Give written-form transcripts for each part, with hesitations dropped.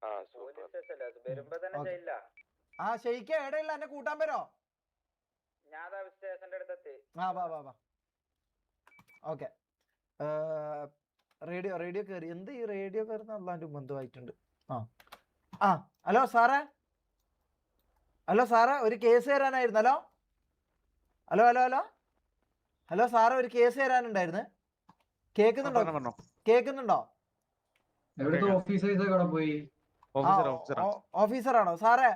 ആ ഷെയ്ക്ക് എവിടെയുള്ള എന്നെ കൂട്ടാൻ പറ്റോ? ആ വാ വാ വാ. ഓക്കെ, റേഡിയോ കയറി. എന്ത് ഈ റേഡിയോ കയറുന്ന അല്ലാണ്ട് ബന്ധമായിട്ടുണ്ട്. ആ ഹലോ സാറേ, ഒരു കേസ് തരാനായിരുന്നു. Hello hello hello hello hello സാറേ, ഒരു കേസ് തരാനുണ്ടായിരുന്നു. കേൾക്കുന്നുണ്ടോ? ഓഫീസറാണോ സാറേ?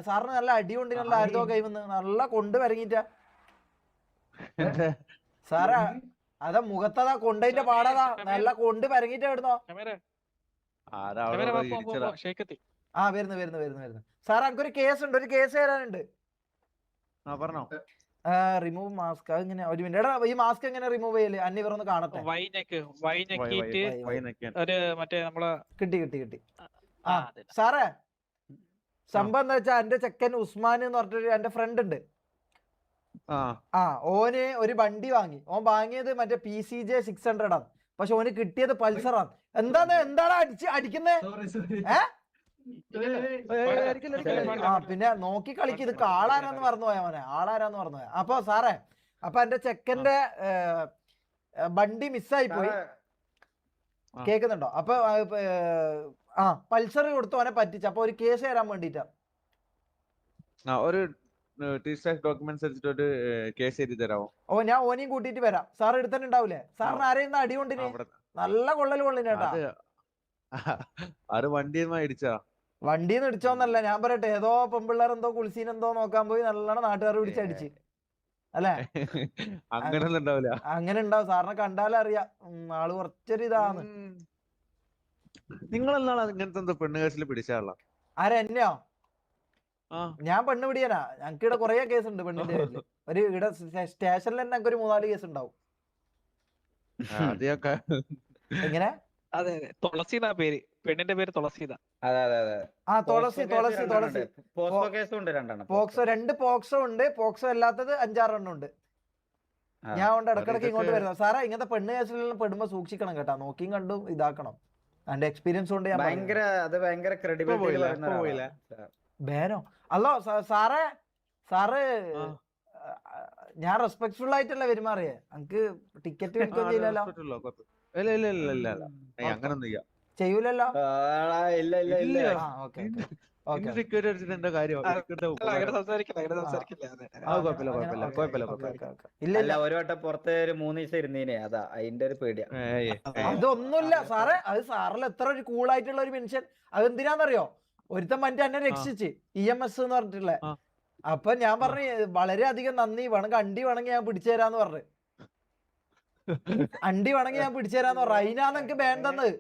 സാറിന് നല്ല അടിയുണ്ട്, നല്ല ആരുതോ കൈവന്ന് നല്ല കൊണ്ട് വരങ്ങിട്ടാ സാറേ. അതാ മുഖത്തതാ കൊണ്ടതിന്റെ പാടതാ, നല്ല കൊണ്ട് വരങ്ങിട്ടാ ഇടുന്നോ. ആ വരുന്നു സാറേ, എനിക്കൊരു കേസ് ഉണ്ട്, ഒരു കേസ് തരാനുണ്ട്. Remove mask. അതെങ്ങനെ? ഒരു മിനിറ്റ്. എടാ, ഈ മാസ്ക് എങ്ങനെ റിമൂവ് ചെയ്യല്? ഇവരൊന്ന് കാണട്ടെ. കിട്ടി. ആ സാറേ, സംഭവം എന്താ വെച്ചാ, എന്റെ ചെക്കൻ ഉസ്മാൻ എന്ന് പറഞ്ഞിട്ടൊരു എന്റെ ഫ്രണ്ട് ഉണ്ട്. ഓന് ഒരു വണ്ടി വാങ്ങി. ഓൻ വാങ്ങിയത് മറ്റേ PCJ 600 ആണ്. പക്ഷെ ഓന് കിട്ടിയത് പൾസറാണ്. എന്താണ് അടിക്കുന്നേ? പിന്നെ നോക്കി കളിക്ക്. ഇത് ആളാരാന്ന് മറന്നുപോയാ മോനെ, ആളാരാന്ന് മറന്നുപോയാ. അപ്പൊ സാറേ, അപ്പൊ എന്റെ ചെക്കന്റെ വണ്ടി മിസ്സായി പോയി. കേക്കുന്നുണ്ടോ? അപ്പൊ പൾസർ കൊടുത്ത് ഓനെ പറ്റിച്ചു. അപ്പൊ ഒരു കേസ് തരാൻ വേണ്ടിട്ടാ. ഓ, ഞാൻ ഓനെയും കൂട്ടിട്ട് വരാം. സാർ എടുത്തന്നെ ഉണ്ടാവൂലേ? സാറിന് ആരെയും അടി കൊണ്ടിന് നല്ല കൊള്ളിനേട്ടാ. വണ്ടിന്ന് ഇടിച്ചോന്നല്ല ഞാൻ പറയട്ടെ, ഏതോ പെമ്പിള്ളേർ എന്തോ കുളിസീനെന്തോ നോക്കാൻ പോയി നല്ലോണം നാട്ടുകാർ പിടിച്ചടിച്ച് അല്ലേ? അങ്ങനെ ഉണ്ടാവും. സാറിനെ കണ്ടാലറിയാം ആള് കുറച്ചൊരു ഇതാണ്. ആരാ? എന്നെയോ? ഞാൻ പെണ്ണ് പിടിയാനാ. ഞങ്ങക്ക് ഇവിടെ കൊറേ കേസ് ഉണ്ട് പെണ്ണിന്റെ പേരില്. ഒരു ഇവിടെ സ്റ്റേഷനിൽ തന്നെ ഞങ്ങൾക്ക് ഒരു 3-4 കേസ് ഉണ്ടാവും. എങ്ങനെ? തുളസിന്നാ പേര്, പെണ്ണിന്റെ പേര് തുളസിന്നാ. ആ തുളസി. പോക്സോ 2 പോക്സോ ഉണ്ട്. പോക്സോ അല്ലാത്തത് 5-6 എണ്ണം ഉണ്ട്. ഞാൻ കൊണ്ട് ഇടക്കിടക്ക് ഇങ്ങോട്ട് വരുന്നത്. സാറേ, ഇങ്ങനത്തെ പെണ്ണ് കേസിലെല്ലാം പെടുമ്പോ സൂക്ഷിക്കണം കേട്ടാ. നോക്കിയും കണ്ടും ഇതാക്കണം. എന്റെ എക്സ്പീരിയൻസ് കൊണ്ട് ഞാൻ ബേനോ. അല്ലോ സാറ് ഞാൻ റെസ്പെക്ട്ഫുൾ ആയിട്ടല്ല പെരുമാറിയേ. എനിക്ക് ടിക്കറ്റ് എടുക്കുകയും ചെയ്യില്ലല്ലോ. ചെയ്യൂലല്ലോ. ഇല്ല, ഒരു വട്ടം പുറത്ത് ഒരു 3 ദിവസം ഇരുന്നീനെ, അതാ അതിന്റെ ഒരു പേടിയാ. അതൊന്നുമില്ല സാറേ. അത് സാറിൽ എത്ര ഒരു കൂളായിട്ടുള്ള ഒരു മനുഷ്യൻ. അതെന്തിനാന്നറിയോ? ഒരുത്തൻ മറ്റേ എന്നെ രക്ഷിച്ച് EMS എന്ന് പറഞ്ഞിട്ടുള്ള. അപ്പൊ ഞാൻ പറഞ്ഞു വളരെയധികം നന്ദി, വേണമെങ്കിൽ അണ്ടി വേണമെങ്കിൽ ഞാൻ പിടിച്ചു തരാന്ന് പറഞ്ഞു. അണ്ടി വേണമെങ്കിൽ ഞാൻ പിടിച്ചു തരാന്ന് പറഞ്ഞു. അതിനാന്ന് എനിക്ക് ബാൻ തന്നത്.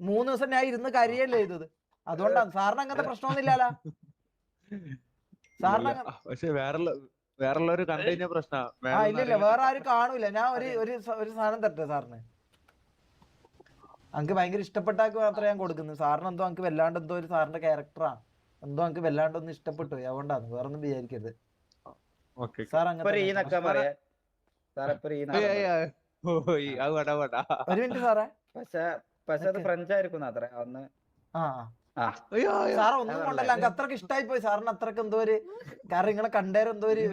3 ദിവസം ഞാൻ ഇരുന്ന് കരിയല്ലേ ചെയ്തത്. അതുകൊണ്ടാണ്. സാറിന് അങ്ങനത്തെ പ്രശ്നമൊന്നുമില്ലല്ലോ. സാറിന് ഇല്ലില്ല, വേറെ ആരും കാണൂല. ഞാൻ ഒരു സാധനം തരട്ടെ സാറിന്. എനിക്ക് ഭയങ്കര ഇഷ്ടപ്പെട്ടാക്ക് മാത്രമേ ഞാൻ കൊടുക്കുന്നത്. സാറിന് എന്തോ എനിക്ക് വല്ലാണ്ട് എന്തോ ഒരു സാറിന്റെ ക്യാരക്ടറാണ് എന്തോ എനിക്ക് വല്ലാണ്ടൊന്നും ഇഷ്ടപ്പെട്ടു. അതുകൊണ്ടാണ്, വേറൊന്നും വിചാരിക്കരുത് സാർ. അങ്ങനെ ഒരു മിനിറ്റ് സാറേ. പക്ഷെ അത് ഫ്രഞ്ച് ആയിരിക്കും അത്ര ഒന്ന്. സാറ് ഒന്നും കൊണ്ടല്ല, എനിക്ക് അത്രക്ക് ഇഷ്ടമായി പോയി. സാറിന് അത്രക്ക് എന്തോ ഒരു കാരണം നിങ്ങളെ കണ്ടേരം എന്തോ ഒരു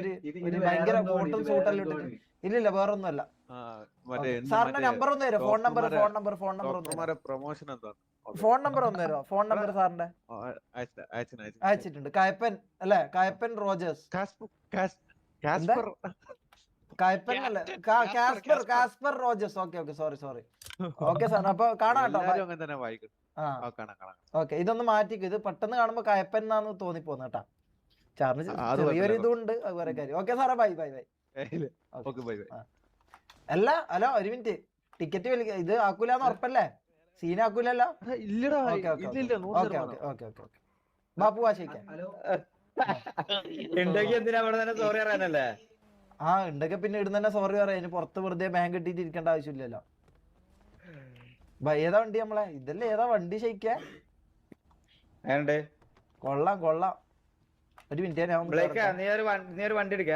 ഭയങ്കര കോട്ടും സൂട്ടെല്ലാം ഇട്ടിട്ട്. ഇല്ലില്ല, വേറൊന്നുമല്ല. സാറിന്റെ നമ്പർ ഒന്ന് തരുമോ? ഫോൺ നമ്പർ ഒന്ന് തരുമോ? ഫോൺ നമ്പർ സാറിന്റെ അയച്ചിട്ടുണ്ട്. കായപ്പൻ അല്ലെ? കായപ്പൻ റോജേഴ്സ്. കായപ്പൻ അല്ലേ? Casper Rogers. Okay sorry. Okay sir, അപ്പൊ കാണാം കേട്ടോ. ഓക്കെ, ഇതൊന്ന് മാറ്റിക്കും. ഇത് പെട്ടെന്ന് കാണുമ്പോ കായപ്പൻ എന്നാന്ന് തോന്നിപ്പോന്ന് കേട്ടാ. സാറിന് ചെറിയൊരു ഇതുണ്ട്, അത് വേറെ കാര്യം. ഓക്കെ സാറേ, ബൈ. അല്ല, ഹലോ, ഒരു മിനിറ്റ്. ടിക്കറ്റ് ഇത് ആക്കൂലെന്ന് ഉറപ്പല്ലേ? സീനാക്കൂലല്ലോ? ഓക്കെ. ബാപ്പു വാശിക്കാൻ സോറി അറിയാനല്ലേ? ഉണ്ടൊക്കെ പിന്നെ ഇടുന്ന തന്നെ സോറി പറയാം. അതിന് പുറത്ത് വെറുതെ ബാങ്ക് കെട്ടിട്ട് ഇരിക്കേണ്ട ആവശ്യമില്ലല്ലോ. ഏതാ വണ്ടി നമ്മളെ? ഇതല്ലേ ഏതാ വണ്ടി? ഷെയ്ക്കാൻ കൊള്ളാം. ഒരു മിനിറ്റ്, നീ ഒരു വണ്ടി എടുക്ക.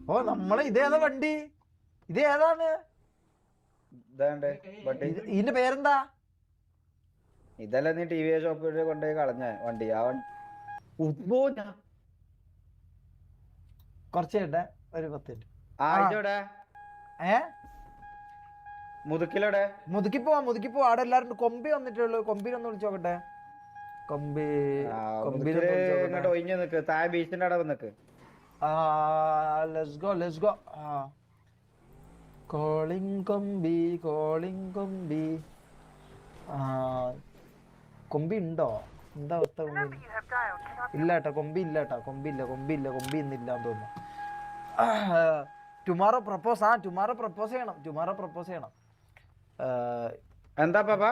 ഓ, നമ്മളെ ഇതേതാ വണ്ടി? ഇത് ഏതാണ്? ഇതിന്റെ പേരെന്താ? ഇതല്ല നീ ടി വി ഷോപ്പിൽ കൊണ്ടുപോയി കളഞ്ഞ വണ്ടി ആ വണ്ടി കുറച്ച് കേട്ടെ ഒരു 10 മിനിറ്റ്. ഇതോടെ ഏ മുതുക്കിലോടെ മുതുക്കി പോവാ അവിടെ എല്ലാരും കൊമ്പി വന്നിട്ടുള്ളൂ. കൊമ്പിനൊന്ന് വിളിച്ചു നോക്കട്ടെ. കൊമ്പി ഇങ്ങോട്ട് ഒഴിഞ്ഞു നിക്ക്. താഴെ ബീച്ചിന്റെ അവിടെ നിക്ക്. Let's go. കോളിംഗ് കൊമ്പി. കൊമ്പി ഉണ്ടോ? എന്താ അവസ്ഥ? കൊമ്പി ഇല്ലാട്ടാ. കൊമ്പി ഇന്നില്ലാന്ന് തോന്നുന്നു. ടുമാറോ പ്രപ്പോസ് ചെയ്യണം. എന്താ പാപ്പ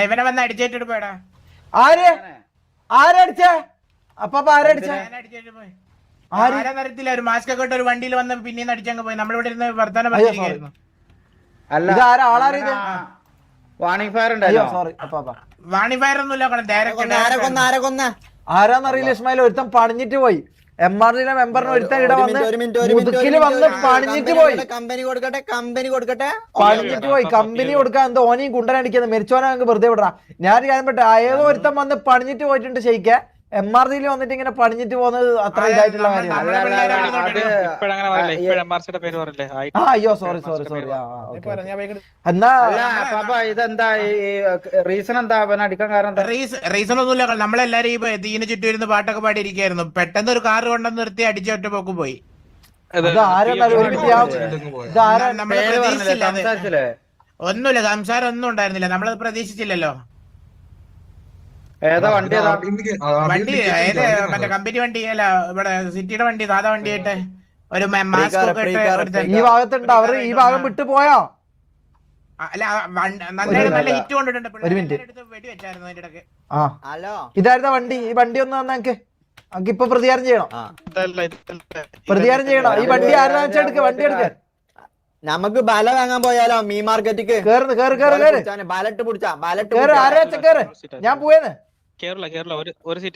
ഇവനെ വന്ന് അടിച്ചിട്ട് പോയടാ. ആരടിച്ചേ? അപ്പാപ്പ ആരടിച്ചേ? ആരാന്നറിയത്തില്ല. ഒരു മാസ്ക് ഒക്കെ ഇട്ട് ഒരു വണ്ടിയിൽ വന്ന് പിന്നീന്ന് അടിച്ചങ്ങ് പോയി. നമ്മളിവിടെ ഇരുന്ന് വർത്താനം പറഞ്ഞിരിക്കുന്നു. അല്ല വാണിംഗ് ഫയർ ഉണ്ടല്ലോ. സോറി അപ്പാപ്പ. വാണി ഫയർ ഒന്നുമില്ല. ആരാന്നറിയില്ല ഇസ്മായിൽ. ഒരുത്തൻ പണിഞ്ഞിട്ട് പോയി. MRD മെമ്പറിന് ഒരുത്തൻ ഇവിടെ വന്ന് മുതുക്കില് വന്ന് പണിഞ്ഞിട്ട് പോയി. കമ്പനി കൊടുക്കട്ടെ പണിഞ്ഞിട്ട് പോയി. കമ്പനി കൊടുക്കാൻ എന്തോ ഓനെയും കുണ്ടനടിക്കുന്നത്. മരിച്ചോനെ അങ്ങ് വെറുതെ വിടറാ. ഞാൻ കാര്യം പറ്റ ഏതോ ഒരുത്തൻ വന്ന് പണിഞ്ഞിട്ട് പോയിട്ടുണ്ട്. ശരിക്ക് MRD വന്നിട്ട് ഇങ്ങനെ പണിഞ്ഞിട്ട് പോകുന്നത് അത്ര ഇതായിട്ടുള്ള കാര്യമാണ്. അയ്യോ സോറി. എന്നാ ഇതെന്താ റീസൺ എന്താ അവൻ അടിക്കാൻ കാരണം? റീസൺ ഒന്നുമില്ല. നമ്മളെല്ലാരും ഈ തീന് ചുറ്റും ഇരുന്ന് പാട്ടൊക്കെ പാടിയിരിക്കായിരുന്നു. പെട്ടെന്ന് ഒരു കാർ കൊണ്ടുവന്ന് നിർത്തി അടിച്ച ഒറ്റ പോക്ക് പോയി. ഒന്നുമില്ല, സംസാരം ഒന്നും ഉണ്ടായിരുന്നില്ല. നമ്മളത് പ്രതീക്ഷിച്ചില്ലല്ലോ. ഏതാ വണ്ടി? വണ്ടി മറ്റേ കമ്പനി വണ്ടി അല്ല, ഇവിടെ സിറ്റിയുടെ വണ്ടി, സാധാ വണ്ടിയായിട്ട് ഒരു മാസ്ക് ഈ ഭാഗത്തുണ്ട്. അവര് ഈ ഭാഗം വിട്ടു പോയോ? അല്ല, നല്ല ഹിറ്റ് കൊണ്ടിട്ടുണ്ട്. വെടി വെച്ചായിരുന്നു അതിന്റെ ഇടയ്ക്ക്. ഇതായിരുന്ന വണ്ടി. ഈ വണ്ടി ഒന്ന് വന്നേക്ക്. ഇപ്പൊ പ്രതികാരം ചെയ്യണം. ഈ വണ്ടി ആരാ വെച്ചെടുക്ക. വണ്ടി എടുക്ക. നമുക്ക് ബല വാങ്ങാൻ പോയാലോ? മീ മാർക്കറ്റിക്ക് ബാലറ്റ് പിടിച്ചാ ഞാൻ പോയേന്ന്.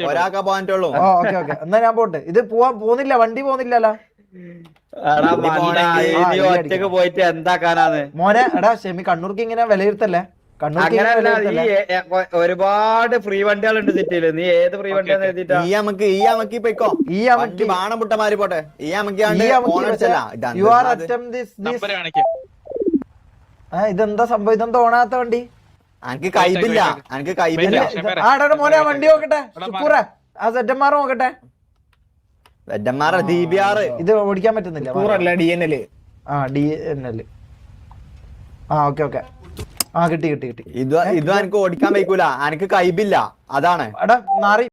ഒരാൾക്കാ പോകാനുള്ളൂ. ഓക്കെ എന്നാ ഞാൻ പോട്ടെ. ഇത് പോകുന്നില്ല. വണ്ടി പോകുന്നില്ലല്ലോ ഒറ്റക്ക് പോയിട്ട് എന്താക്കാനാന്ന് മോനെ. എടാ ഷെമി, കണ്ണൂർക്ക് ഇങ്ങനെ വിലയിരുത്തല്ലേ. ഒരുപാട് ഫ്രീ വണ്ടികളുണ്ട് സിറ്റിയില്. നീ ഏത് ഫ്രീ വണ്ടിയാന്ന് എഴുതിട്ടാ? ഈ അമക്ക് ഇപ്പൊ ബാണമുട്ടമാരി പോട്ടെ. ഇതെന്താ സംഭവം? ഇതെന്താ ഓണാത്ത വണ്ടി? എനിക്ക് കൈബില്ല. ആടാ മോനെ, വണ്ടി നോക്കട്ടെ. സെറ്റന്മാർ നോക്കട്ടെ. ഇത് ഓടിക്കാൻ പറ്റുന്നില്ല. DNL. DNL. ഓക്കെ. കിട്ടി. ഇത് എനിക്ക് ഓടിക്കാൻ വയ്ക്കൂല. എനിക്ക് കൈബില്ല. അതാണ്. എടാ നാറി